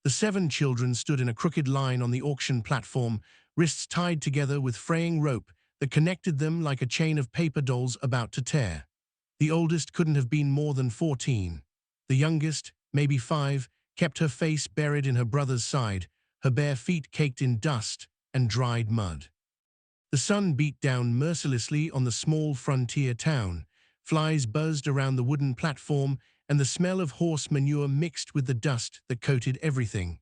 The 7 children stood in a crooked line on the auction platform, wrists tied together with fraying rope that connected them like a chain of paper dolls about to tear. The oldest couldn't have been more than 14. The youngest, maybe 5, kept her face buried in her brother's side, her bare feet caked in dust and dried mud. The sun beat down mercilessly on the small frontier town. Flies buzzed around the wooden platform, and the smell of horse manure mixed with the dust that coated everything.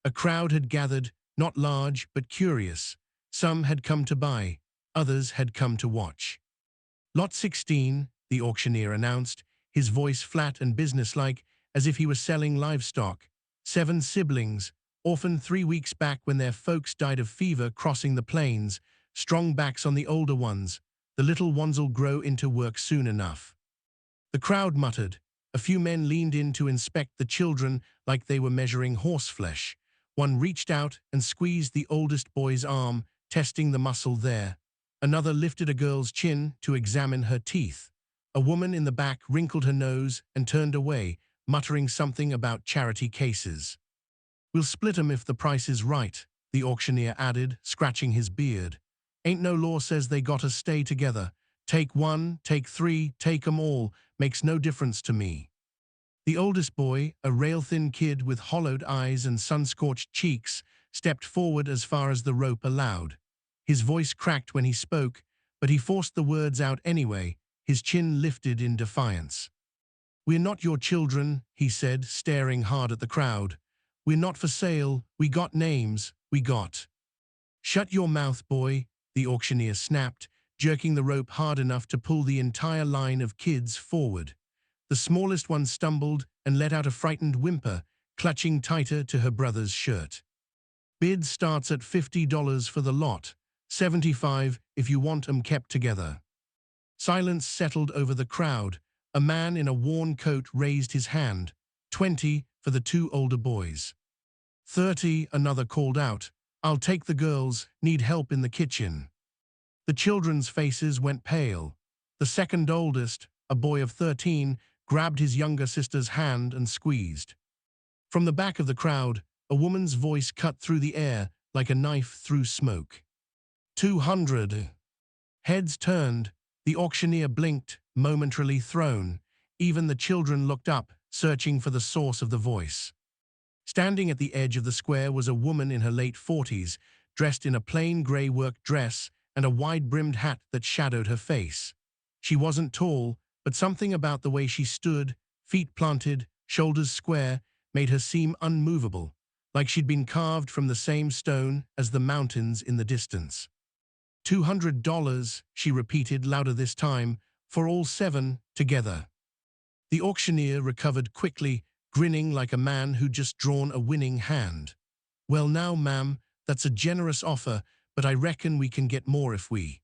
A crowd had gathered, not large but curious. Some had come to buy, others had come to watch. Lot 16, the auctioneer announced, his voice flat and businesslike, as if he were selling livestock. 7 siblings, orphaned 3 weeks back when their folks died of fever crossing the plains, strong backs on the older ones. The little ones'll grow into work soon enough. The crowd muttered. A few men leaned in to inspect the children like they were measuring horseflesh. One reached out and squeezed the oldest boy's arm, testing the muscle there. Another lifted a girl's chin to examine her teeth. A woman in the back wrinkled her nose and turned away, muttering something about charity cases. "We'll split 'em if the price is right," the auctioneer added, scratching his beard. "Ain't no law says they gotta stay together. Take 1, take 3, take 'em all, makes no difference to me." The oldest boy, a rail-thin kid with hollowed eyes and sun-scorched cheeks, stepped forward as far as the rope allowed. His voice cracked when he spoke, but he forced the words out anyway, his chin lifted in defiance. "We're not your children," he said, staring hard at the crowd. "We're not for sale, we got names, we got." "Shut your mouth, boy," the auctioneer snapped, jerking the rope hard enough to pull the entire line of kids forward. The smallest one stumbled and let out a frightened whimper, clutching tighter to her brother's shirt. "Bid starts at $50 for the lot, $75 if you want 'em kept together." Silence settled over the crowd. A man in a worn coat raised his hand. $20 for the 2 older boys. $30, another called out. "I'll take the girls, need help in the kitchen." The children's faces went pale. The second oldest, a boy of 13, grabbed his younger sister's hand and squeezed. From the back of the crowd, a woman's voice cut through the air like a knife through smoke. 200. Heads turned. The auctioneer blinked, momentarily thrown. Even the children looked up, searching for the source of the voice. Standing at the edge of the square was a woman in her late 40s, dressed in a plain gray work dress and a wide-brimmed hat that shadowed her face. She wasn't tall, but something about the way she stood, feet planted, shoulders square, made her seem unmovable, like she'd been carved from the same stone as the mountains in the distance. $200, she repeated louder this time, for all 7 together. The auctioneer recovered quickly, grinning like a man who'd just drawn a winning hand. "Well now, ma'am, that's a generous offer, but I reckon we can get more if we—"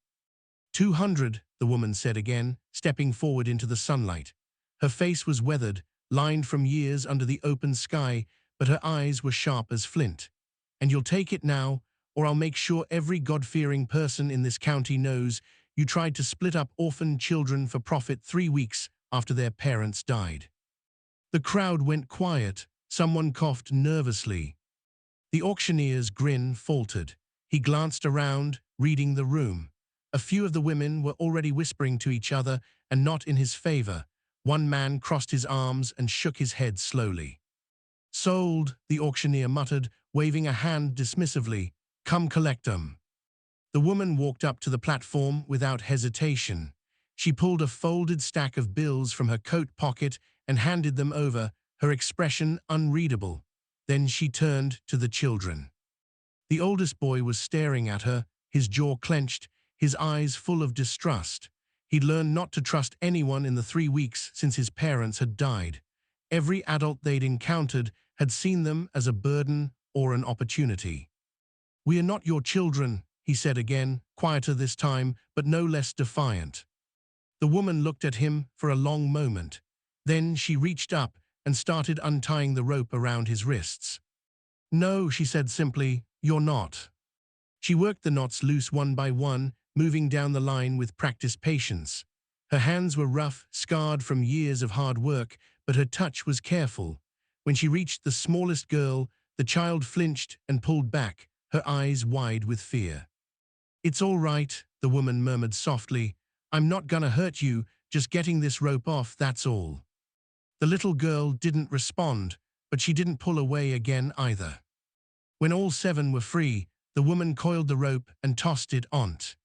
"200, the woman said again, stepping forward into the sunlight. Her face was weathered, lined from years under the open sky, but her eyes were sharp as flint. "And you'll take it now, or I'll make sure every God-fearing person in this county knows you tried to split up orphan children for profit 3 weeks after their parents died." The crowd went quiet. Someone coughed nervously. The auctioneer's grin faltered. He glanced around, reading the room. A few of the women were already whispering to each other and not in his favor. One man crossed his arms and shook his head slowly. "Sold," the auctioneer muttered, waving a hand dismissively. "Come collect 'em." The woman walked up to the platform without hesitation. She pulled a folded stack of bills from her coat pocket and handed them over, her expression unreadable. Then she turned to the children. The oldest boy was staring at her, his jaw clenched, his eyes full of distrust. He'd learned not to trust anyone in the 3 weeks since his parents had died. Every adult they'd encountered had seen them as a burden or an opportunity. "We are not your children," he said again, quieter this time, but no less defiant. The woman looked at him for a long moment. Then she reached up and started untying the rope around his wrists. "No," she said simply, "you're not." She worked the knots loose one by one, moving down the line with practiced patience. Her hands were rough, scarred from years of hard work, but her touch was careful. When she reached the smallest girl, The child flinched and pulled back, her eyes wide with fear. "It's all right," the woman murmured softly. "I'm not gonna hurt you, just getting this rope off, that's all." The little girl didn't respond, but she didn't pull away again either. When all seven were free, the woman coiled the rope and tossed it onto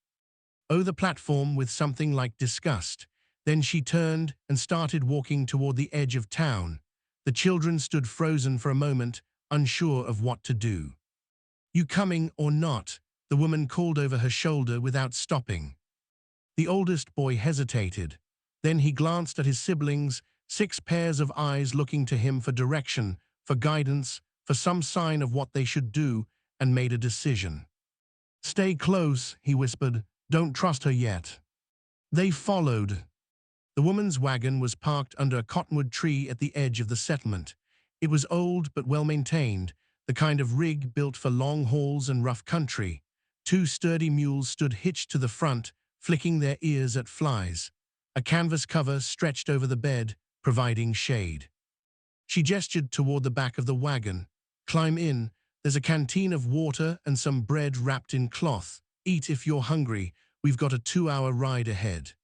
the platform with something like disgust. Then she turned and started walking toward the edge of town. The children stood frozen for a moment, unsure of what to do. "You coming or not?" the woman called over her shoulder without stopping. The oldest boy hesitated. Then he glanced at his siblings, 6 pairs of eyes looking to him for direction, for guidance, for some sign of what they should do, and made a decision. "Stay close," he whispered. "Don't trust her yet." They followed. The woman's wagon was parked under a cottonwood tree at the edge of the settlement. It was old but well-maintained, the kind of rig built for long hauls and rough country. 2 sturdy mules stood hitched to the front, flicking their ears at flies. A canvas cover stretched over the bed, providing shade. She gestured toward the back of the wagon. "Climb in. There's a canteen of water and some bread wrapped in cloth. Eat if you're hungry. We've got a 2-hour ride ahead."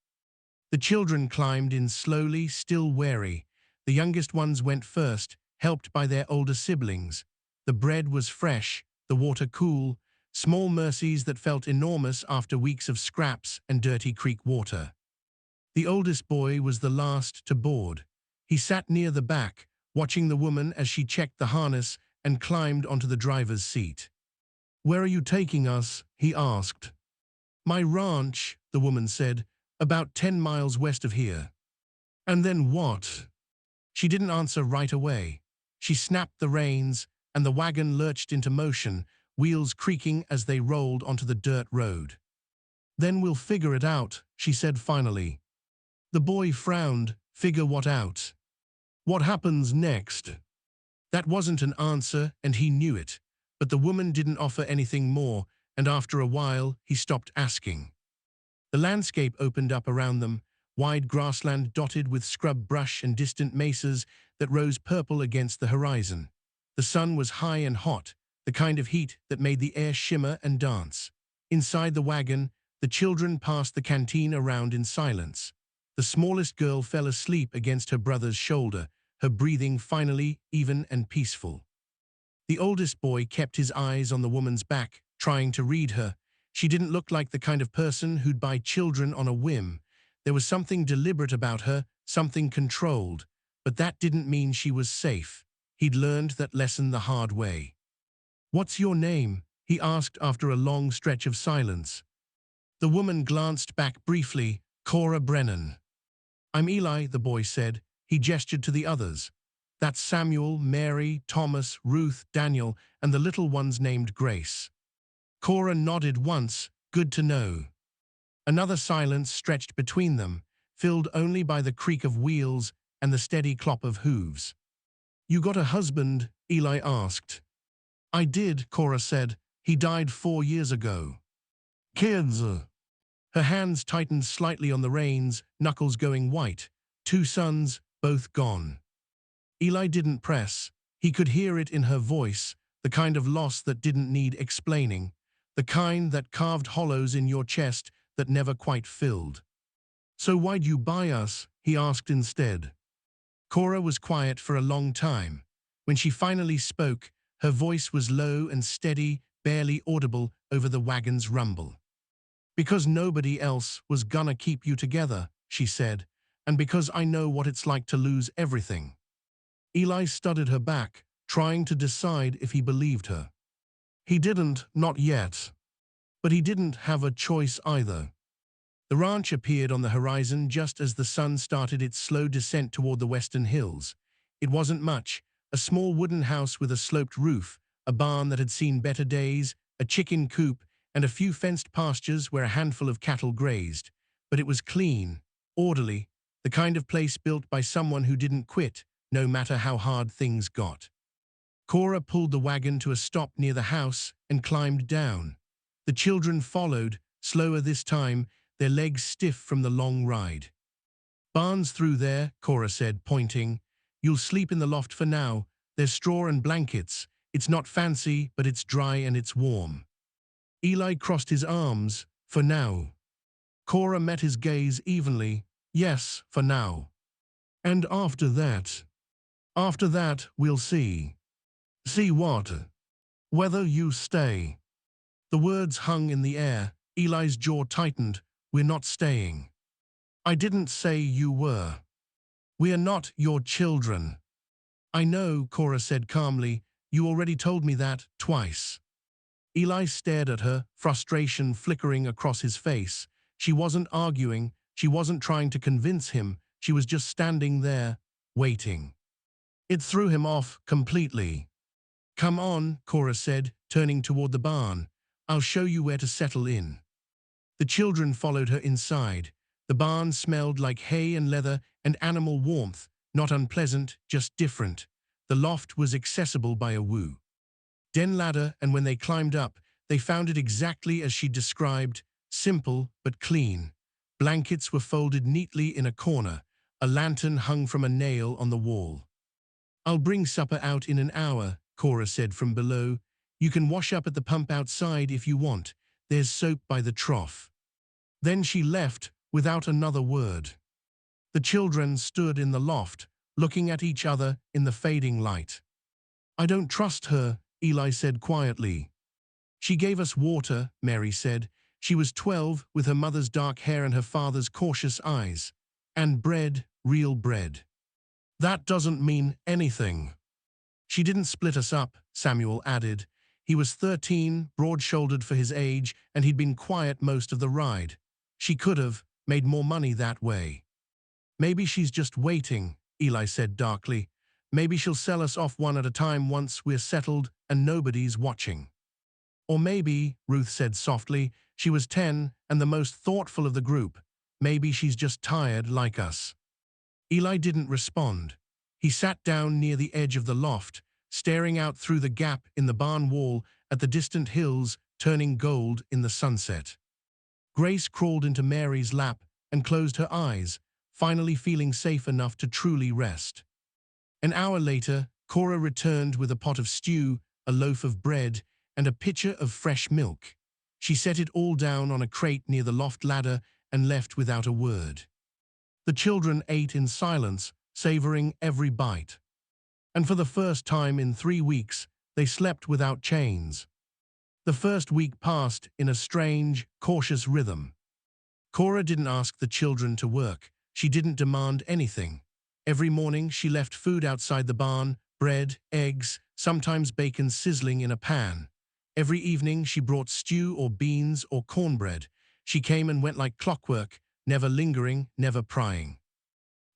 The children climbed in slowly, still wary. The youngest ones went first, helped by their older siblings. The bread was fresh, the water cool, small mercies that felt enormous after weeks of scraps and dirty creek water. The oldest boy was the last to board. He sat near the back, watching the woman as she checked the harness and climbed onto the driver's seat. "Where are you taking us?" he asked. "My ranch," the woman said, "about 10 miles west of here." "And then what?" She didn't answer right away. She snapped the reins, and the wagon lurched into motion, wheels creaking as they rolled onto the dirt road. "Then we'll figure it out," she said finally. The boy frowned. "Figure what out?" "What happens next?" That wasn't an answer, and he knew it. But the woman didn't offer anything more, and after a while, he stopped asking. The landscape opened up around them, wide grassland dotted with scrub brush and distant mesas that rose purple against the horizon. The sun was high and hot, the kind of heat that made the air shimmer and dance. Inside the wagon, the children passed the canteen around in silence. The smallest girl fell asleep against her brother's shoulder, her breathing finally even and peaceful. The oldest boy kept his eyes on the woman's back, trying to read her. She didn't look like the kind of person who'd buy children on a whim. There was something deliberate about her, something controlled. But that didn't mean she was safe. He'd learned that lesson the hard way. "What's your name?" he asked after a long stretch of silence. The woman glanced back briefly. "Cora Brennan." "I'm Eli," the boy said. He gestured to the others. "That's Samuel, Mary, Thomas, Ruth, Daniel, and the little one's named Grace." Cora nodded once. "Good to know." Another silence stretched between them, filled only by the creak of wheels and the steady clop of hooves. "You got a husband?" Eli asked. "I did," Cora said. "He died 4 years ago." "Kids?" Her hands tightened slightly on the reins, knuckles going white. 2 sons, both gone. Eli didn't press. He could hear it in her voice, the kind of loss that didn't need explaining, the kind that carved hollows in your chest that never quite filled. "So why'd you buy us?" he asked instead. Cora was quiet for a long time. When she finally spoke, her voice was low and steady, barely audible over the wagon's rumble. "Because nobody else was gonna keep you together," she said, "and because I know what it's like to lose everything." Eli studied her back, trying to decide if he believed her. He didn't, not yet. But he didn't have a choice either. The ranch appeared on the horizon just as the sun started its slow descent toward the western hills. It wasn't much, a small wooden house with a sloped roof, a barn that had seen better days, a chicken coop, and a few fenced pastures where a handful of cattle grazed. But it was clean, orderly, the kind of place built by someone who didn't quit, no matter how hard things got. Cora pulled the wagon to a stop near the house and climbed down. The children followed, slower this time, their legs stiff from the long ride. "Barn's through there," Cora said, pointing. "You'll sleep in the loft for now. There's straw and blankets. It's not fancy, but it's dry and it's warm. Eli crossed his arms. For now. Cora met his gaze evenly. Yes, for now. And after that? After that, we'll see. See what? Whether you stay. The words hung in the air. Eli's jaw tightened. We're not staying. I didn't say you were. We are not your children. I know, Cora said calmly. You already told me that twice. Eli stared at her, frustration flickering across his face. She wasn't arguing. She wasn't trying to convince him. She was just standing there, waiting. It threw him off completely. Come on, Cora said, turning toward the barn. I'll show you where to settle in. The children followed her inside. The barn smelled like hay and leather and animal warmth, not unpleasant, just different. The loft was accessible by a den ladder, and when they climbed up, they found it exactly as she described, simple but clean. Blankets were folded neatly in a corner. A lantern hung from a nail on the wall. I'll bring supper out in an hour, Cora said from below. You can wash up at the pump outside if you want. There's soap by the trough. Then she left without another word. The children stood in the loft, looking at each other in the fading light. I don't trust her, Eli said quietly. She gave us water, Mary said. She was 12, with her mother's dark hair and her father's cautious eyes. And bread, real bread. That doesn't mean anything. She didn't split us up, Samuel added. He was 13, broad-shouldered for his age, and he'd been quiet most of the ride. She could have made more money that way. Maybe she's just waiting, Eli said darkly. Maybe she'll sell us off one at a time once we're settled and nobody's watching. Or maybe, Ruth said softly, she was 10 and the most thoughtful of the group. Maybe she's just tired like us. Eli didn't respond. He sat down near the edge of the loft, staring out through the gap in the barn wall at the distant hills turning gold in the sunset. Grace crawled into Mary's lap and closed her eyes, finally feeling safe enough to truly rest. An hour later, Cora returned with a pot of stew, a loaf of bread, and a pitcher of fresh milk. She set it all down on a crate near the loft ladder and left without a word. The children ate in silence, savoring every bite. And for the first time in 3 weeks, they slept without chains. The first week passed in a strange, cautious rhythm. Cora didn't ask the children to work. She didn't demand anything. Every morning she left food outside the barn, bread, eggs, sometimes bacon sizzling in a pan. Every evening she brought stew or beans or cornbread. She came and went like clockwork, never lingering, never prying.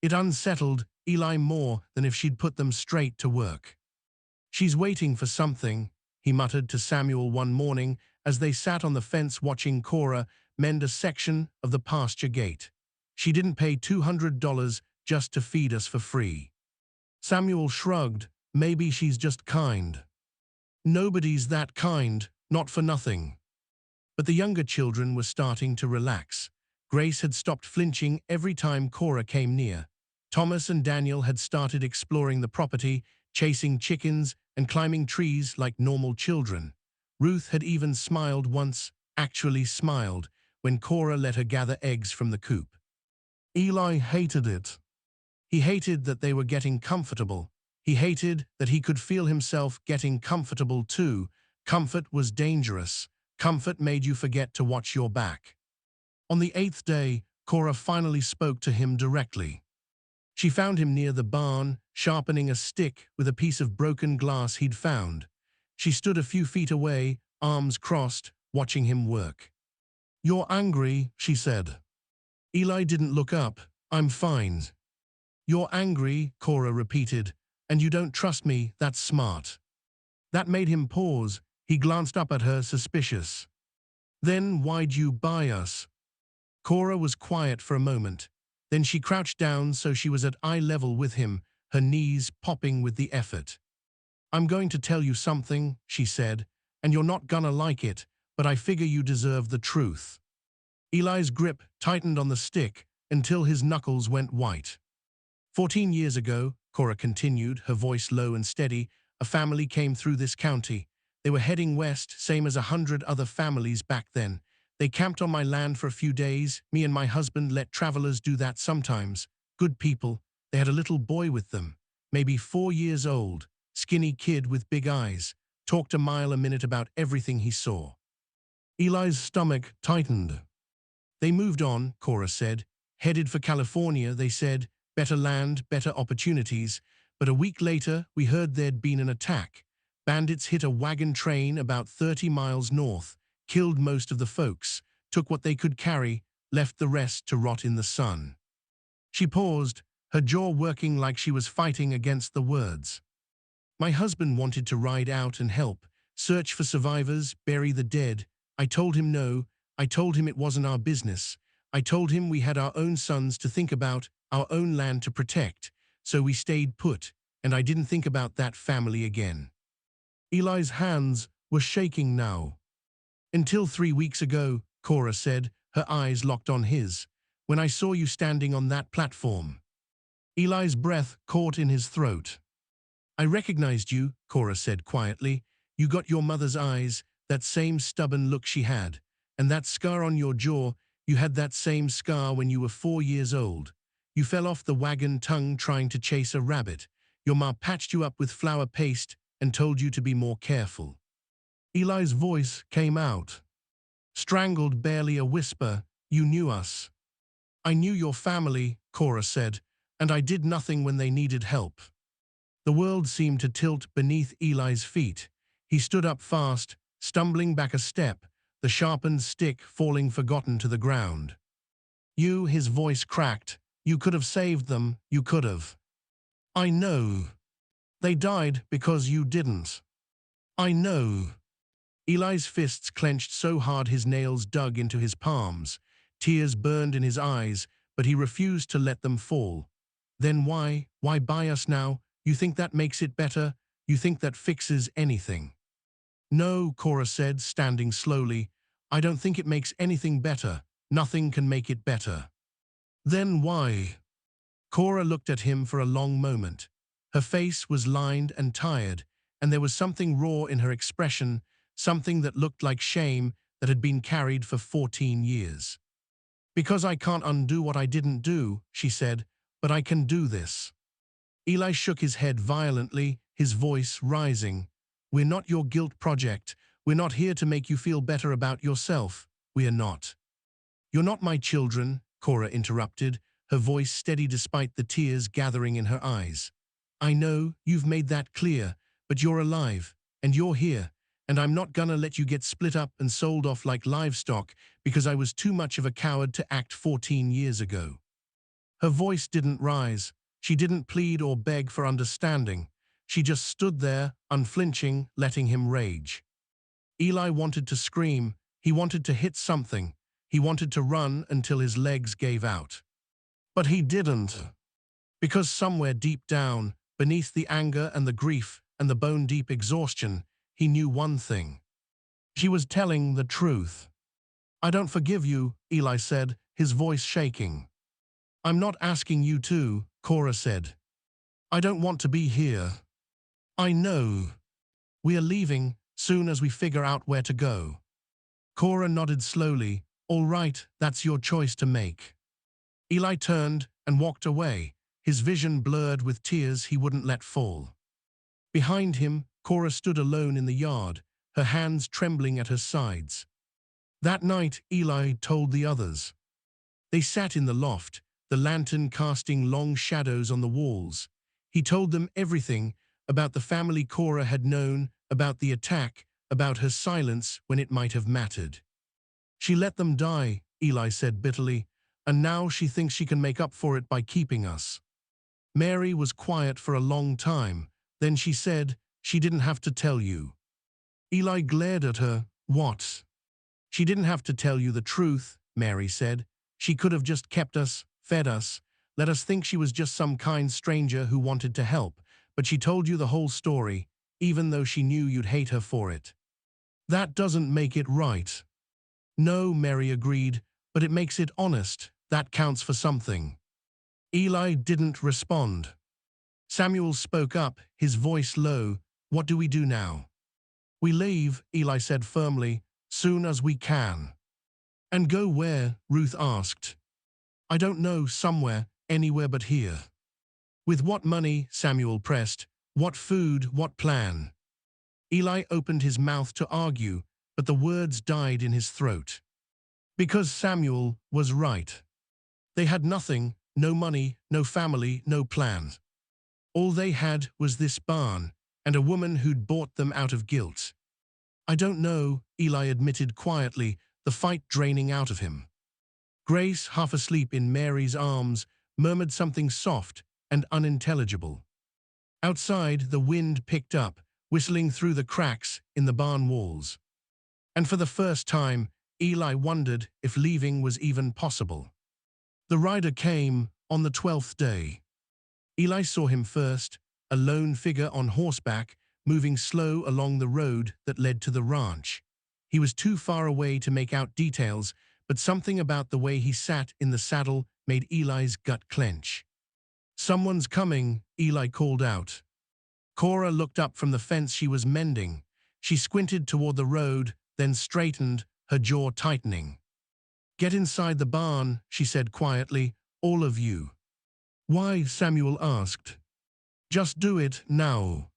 It unsettled Eli more than if she'd put them straight to work. She's waiting for something, he muttered to Samuel one morning as they sat on the fence watching Cora mend a section of the pasture gate. She didn't pay $200 just to feed us for free. Samuel shrugged. Maybe she's just kind. Nobody's that kind, not for nothing. But the younger children were starting to relax. Grace had stopped flinching every time Cora came near. Thomas and Daniel had started exploring the property, chasing chickens and climbing trees like normal children. Ruth had even smiled once, actually smiled, when Cora let her gather eggs from the coop. Eli hated it. He hated that they were getting comfortable. He hated that he could feel himself getting comfortable too. Comfort was dangerous. Comfort made you forget to watch your back. On the 8th day, Cora finally spoke to him directly. She found him near the barn, sharpening a stick with a piece of broken glass he'd found. She stood a few feet away, arms crossed, watching him work. You're angry, she said. Eli didn't look up. I'm fine. You're angry, Cora repeated, and you don't trust me, that's smart. That made him pause. He glanced up at her, suspicious. Then why'd you buy us? Cora was quiet for a moment. Then she crouched down so she was at eye level with him, her knees popping with the effort. I'm going to tell you something, she said, and you're not gonna like it, but I figure you deserve the truth. Eli's grip tightened on the stick until his knuckles went white. 14 years ago, Cora continued, her voice low and steady, A family came through this county. They were heading west, same as 100 other families back then. They camped on my land for a few days. Me and my husband let travelers do that sometimes. Good people. They had a little boy with them, maybe 4 years old, skinny kid with big eyes. Talked a mile a minute about everything he saw. Eli's stomach tightened. They moved on, Cora said. Headed for California, they said. Better land, better opportunities. But a week later, we heard there'd been an attack. Bandits hit a wagon train about 30 miles north, killed most of the folks, took what they could carry, left the rest to rot in the sun. She paused, her jaw working like she was fighting against the words. My husband wanted to ride out and help, search for survivors, bury the dead. I told him no. I told him it wasn't our business. I told him we had our own sons to think about, our own land to protect. So we stayed put, and I didn't think about that family again. Eli's hands were shaking now. Until 3 weeks ago, Cora said, her eyes locked on his, when I saw you standing on that platform. Eli's breath caught in his throat. I recognized you, Cora said quietly. You got your mother's eyes, that same stubborn look she had. And that scar on your jaw, you had that same scar when you were 4 years old. You fell off the wagon tongue trying to chase a rabbit. Your ma patched you up with flour paste and told you to be more careful. Eli's voice came out. Strangled, barely a whisper. You knew us. I knew your family, Cora said, and I did nothing when they needed help. The world seemed to tilt beneath Eli's feet. He stood up fast, stumbling back a step, the sharpened stick falling forgotten to the ground. You, his voice cracked. You could have saved them, you could have. I know. They died because you didn't. I know. Eli's fists clenched so hard his nails dug into his palms. Tears burned in his eyes, but he refused to let them fall. Then why buy us now? You think that makes it better? You think that fixes anything? No, Cora said, standing slowly. I don't think it makes anything better. Nothing can make it better. Then why? Cora looked at him for a long moment. Her face was lined and tired, and there was something raw in her expression, something that looked like shame that had been carried for 14 years. Because I can't undo what I didn't do, she said, but I can do this. Eli shook his head violently, his voice rising. We're not your guilt project. We're not here to make you feel better about yourself. We are not. You're not my children, Cora interrupted, her voice steady despite the tears gathering in her eyes. I know, you've made that clear, but you're alive, and you're here, and I'm not gonna let you get split up and sold off like livestock because I was too much of a coward to act 14 years ago. Her voice didn't rise. She didn't plead or beg for understanding. She just stood there, unflinching, letting him rage. Eli wanted to scream. He wanted to hit something. He wanted to run until his legs gave out. But he didn't. Because somewhere deep down, beneath the anger and the grief and the bone-deep exhaustion, he knew one thing. She was telling the truth. I don't forgive you, Eli said, his voice shaking. I'm not asking you to, Cora said. I don't want to be here. I know. We are leaving soon as we figure out where to go. Cora nodded slowly. All right, that's your choice to make. Eli turned and walked away, his vision blurred with tears he wouldn't let fall. Behind him, Cora stood alone in the yard, her hands trembling at her sides. That night, Eli told the others. They sat in the loft, the lantern casting long shadows on the walls. He told them everything about the family Cora had known, about the attack, about her silence when it might have mattered. She let them die, Eli said bitterly, and now she thinks she can make up for it by keeping us. Mary was quiet for a long time. Then she said, she didn't have to tell you. Eli glared at her. What? She didn't have to tell you the truth, Mary said. She could have just kept us, fed us, let us think she was just some kind stranger who wanted to help, but she told you the whole story, even though she knew you'd hate her for it. That doesn't make it right. No, Mary agreed, but it makes it honest. That counts for something. Eli didn't respond. Samuel spoke up, his voice low. What do we do now? We leave, Eli said firmly, soon as we can. And go where? Ruth asked. I don't know, somewhere, anywhere but here. With what money? Samuel pressed. What food? What plan? Eli opened his mouth to argue, but the words died in his throat. Because Samuel was right. They had nothing, no money, no family, no plans. All they had was this barn, and a woman who'd bought them out of guilt. I don't know, Eli admitted quietly, the fight draining out of him. Grace, half asleep in Mary's arms, murmured something soft and unintelligible. Outside, the wind picked up, whistling through the cracks in the barn walls. And for the first time, Eli wondered if leaving was even possible. The rider came on the 12th day. Eli saw him first, a lone figure on horseback, moving slow along the road that led to the ranch. He was too far away to make out details, but something about the way he sat in the saddle made Eli's gut clench. Someone's coming, Eli called out. Cora looked up from the fence she was mending. She squinted toward the road, then straightened, her jaw tightening. Get inside the barn, she said quietly, all of you. Why? Samuel asked. Just do it now.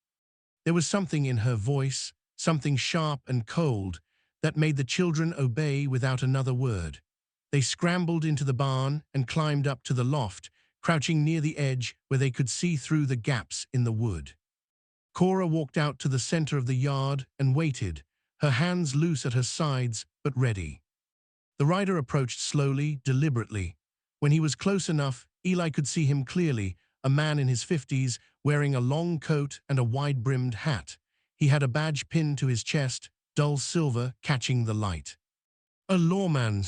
There was something in her voice, something sharp and cold, that made the children obey without another word. They scrambled into the barn and climbed up to the loft, crouching near the edge where they could see through the gaps in the wood. Cora walked out to the center of the yard and waited, her hands loose at her sides but ready. The rider approached slowly, deliberately. When he was close enough, Eli could see him clearly, a man in his 50s, wearing a long coat and a wide-brimmed hat. He had a badge pinned to his chest, dull silver, catching the light. A lawman.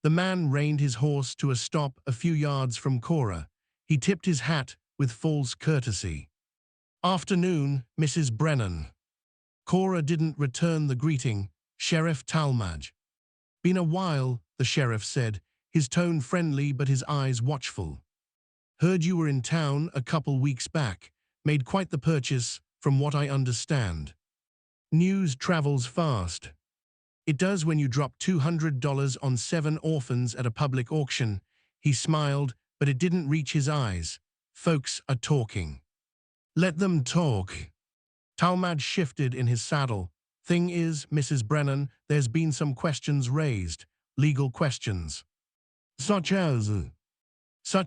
The man reined his horse to a stop a few yards from Cora. He tipped his hat with false courtesy. Afternoon, Mrs. Brennan. Cora didn't return the greeting. Sheriff Talmadge. Been a while, the sheriff said, his tone friendly but his eyes watchful. Heard you were in town a couple weeks back. Made quite the purchase, from what I understand. News travels fast. It does when you drop $200 on 7 orphans at a public auction. He smiled, but it didn't reach his eyes. Folks are talking. Let them talk. Talmadge shifted in his saddle. Thing is, Mrs. Brennan, there's been some questions raised. Legal questions. Such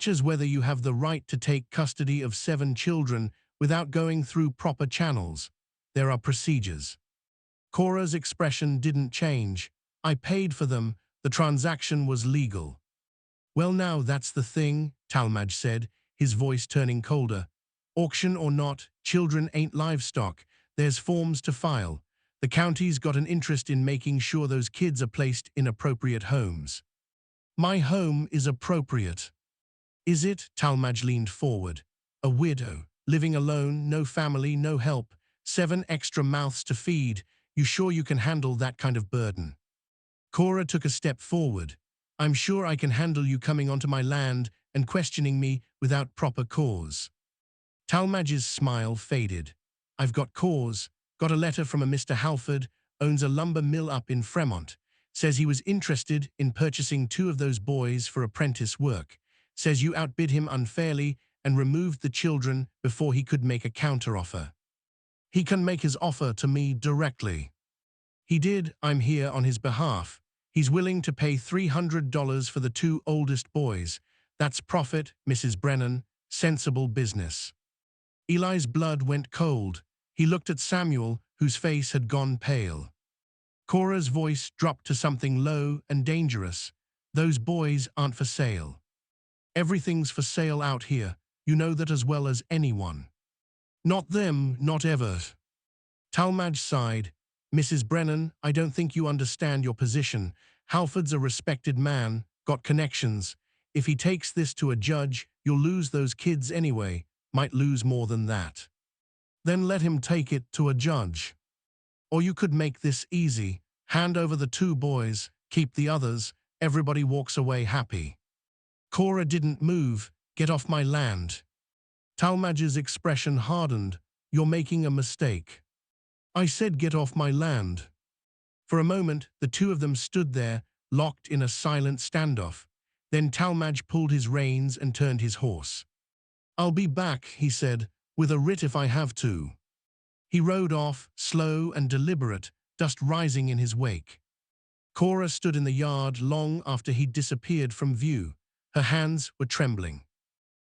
as whether you have the right to take custody of 7 children without going through proper channels. There are procedures. Cora's expression didn't change. I paid for them. The transaction was legal. Well, now that's the thing, Talmadge said, his voice turning colder. Auction or not, children ain't livestock. There's forms to file. The county's got an interest in making sure those kids are placed in appropriate homes. My home is appropriate. Is it? Talmadge leaned forward. A widow, living alone, no family, no help, 7 extra mouths to feed. You sure you can handle that kind of burden? Cora took a step forward. I'm sure I can handle you coming onto my land and questioning me without proper cause. Talmadge's smile faded. I've got cause. Got a letter from a Mr. Halford, owns a lumber mill up in Fremont. Says he was interested in purchasing 2 of those boys for apprentice work. Says you outbid him unfairly and removed the children before he could make a counteroffer. He can make his offer to me directly. He did. I'm here on his behalf. He's willing to pay $300 for the 2 oldest boys. That's profit, Mrs. Brennan. Sensible business. Eli's blood went cold. He looked at Samuel, whose face had gone pale. Cora's voice dropped to something low and dangerous. Those boys aren't for sale. Everything's for sale out here. You know that as well as anyone. Not them, not ever. Talmadge sighed. Mrs. Brennan, I don't think you understand your position. Halford's a respected man, got connections. If he takes this to a judge, you'll lose those kids anyway. Might lose more than that. Then let him take it to a judge. Or you could make this easy. Hand over the 2 boys, keep the others, everybody walks away happy. Cora didn't move. Get off my land. Talmadge's expression hardened. you're making a mistake. I said get off my land. For a moment, the two of them stood there, locked in a silent standoff. Then Talmadge pulled his reins and turned his horse. I'll be back, he said, with a writ if I have to. He rode off, slow and deliberate, dust rising in his wake. Cora stood in the yard long after he'd disappeared from view. Her hands were trembling.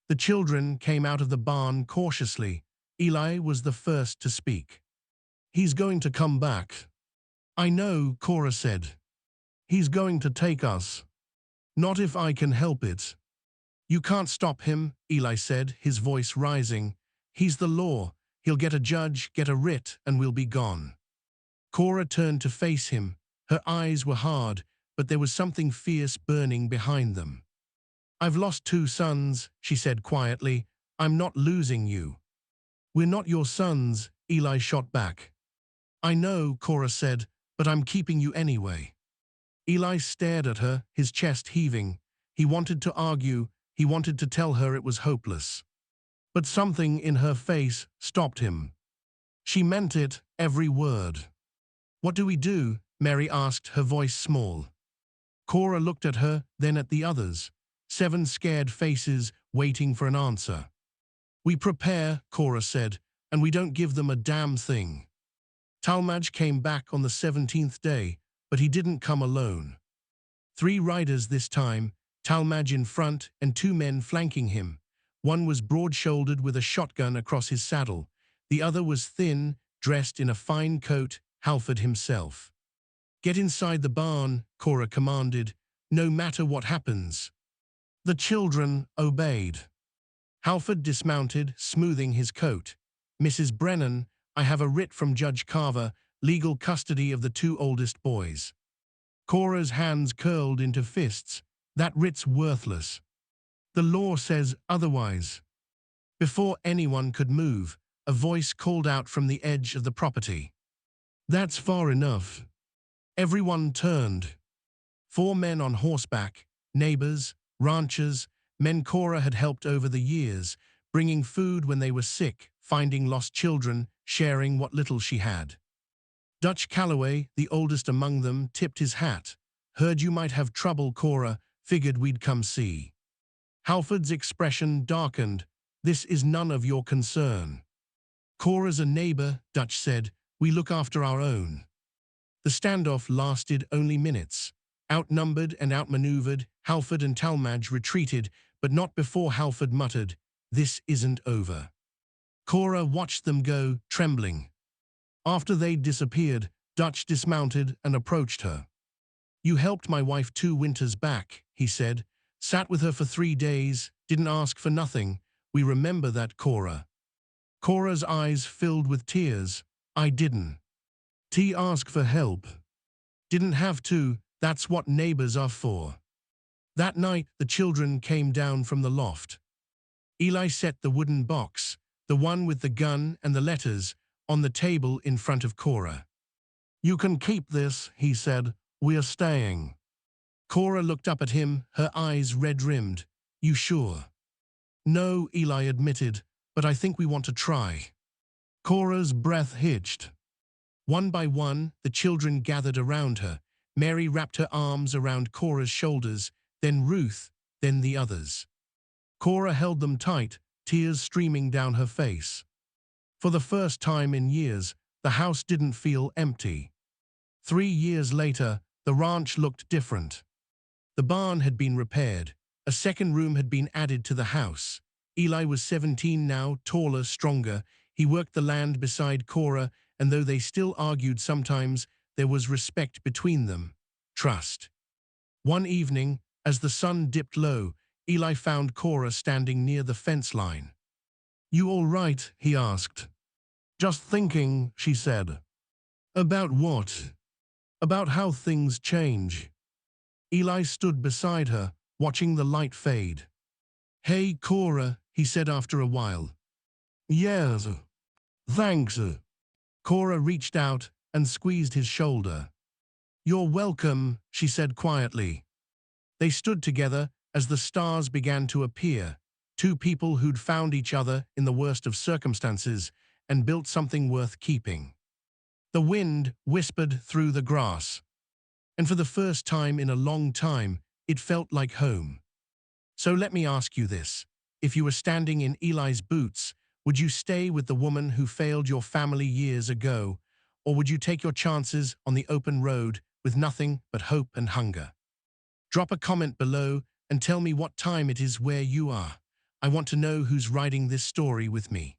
The children came out of the barn cautiously. Eli was the first to speak. He's going to come back. I know, Cora said. He's going to take us. Not if I can help it. You can't stop him, Eli said, his voice rising. He's the law. He'll get a judge, get a writ, and we'll be gone. Cora turned to face him. Her eyes were hard, but there was something fierce burning behind them. I've lost 2 sons, she said quietly. I'm not losing you. We're not your sons, Eli shot back. I know, Cora said, but I'm keeping you anyway. Eli stared at her, his chest heaving. He wanted to argue, he wanted to tell her it was hopeless. But something in her face stopped him. She meant it, every word. What do we do? Mary asked, her voice small. Cora looked at her, then at the others. 7 scared faces waiting for an answer. We prepare, Cora said, and we don't give them a damn thing. Talmadge came back on the 17th day, but he didn't come alone. 3 riders this time, Talmadge in front and 2 men flanking him. One was broad-shouldered with a shotgun across his saddle. The other was thin, dressed in a fine coat, Halford himself. Get inside the barn, Cora commanded, no matter what happens. The children obeyed. Halford dismounted, smoothing his coat. Mrs. Brennan, I have a writ from Judge Carver, legal custody of the 2 oldest boys. Cora's hands curled into fists. That writ's worthless. The law says otherwise. Before anyone could move, a voice called out from the edge of the property. That's far enough. Everyone turned. 4 men on horseback, neighbors, ranchers, men Cora had helped over the years, bringing food when they were sick, finding lost children, sharing what little she had. Dutch Calloway, the oldest among them, tipped his hat. Heard you might have trouble, Cora, figured we'd come see. Halford's expression darkened. This is none of your concern. Cora's a neighbor, Dutch said. We look after our own. The standoff lasted only minutes. Outnumbered and outmaneuvered, Halford and Talmadge retreated, but not before Halford muttered, this isn't over. Cora watched them go, trembling. After they'd disappeared, Dutch dismounted and approached her. You helped my wife 2 winters back, he said. Sat with her for 3 days, didn't ask for nothing. We remember that, Cora. Cora's eyes filled with tears. I didn't. Ask for help. Didn't have to, that's what neighbors are for. That night, the children came down from the loft. Eli set the wooden box, the one with the gun and the letters, on the table in front of Cora. You can keep this, he said. We're staying. Cora looked up at him, her eyes red-rimmed. You sure? No, Eli admitted, but I think we want to try. Cora's breath hitched. One by one, the children gathered around her. Mary wrapped her arms around Cora's shoulders, then Ruth, then the others. Cora held them tight, tears streaming down her face. For the first time in years, the house didn't feel empty. 3 years later, the ranch looked different. The barn had been repaired. A second room had been added to the house. Eli was 17 now, taller, stronger. He worked the land beside Cora, and though they still argued sometimes, there was respect between them. Trust. One evening, as the sun dipped low, Eli found Cora standing near the fence line. You all right? He asked. Just thinking, she said. About what? About how things change. Eli stood beside her, watching the light fade. Hey, Cora, he said after a while. Yes. Thanks. Cora reached out and squeezed his shoulder. You're welcome, she said quietly. They stood together as the stars began to appear, 2 people who'd found each other in the worst of circumstances, and built something worth keeping. The wind whispered through the grass, and for the first time in a long time, it felt like home. So let me ask you this. If you were standing in Eli's boots, would you stay with the woman who failed your family years ago, or would you take your chances on the open road with nothing but hope and hunger? Drop a comment below and tell me what time it is where you are. I want to know who's writing this story with me.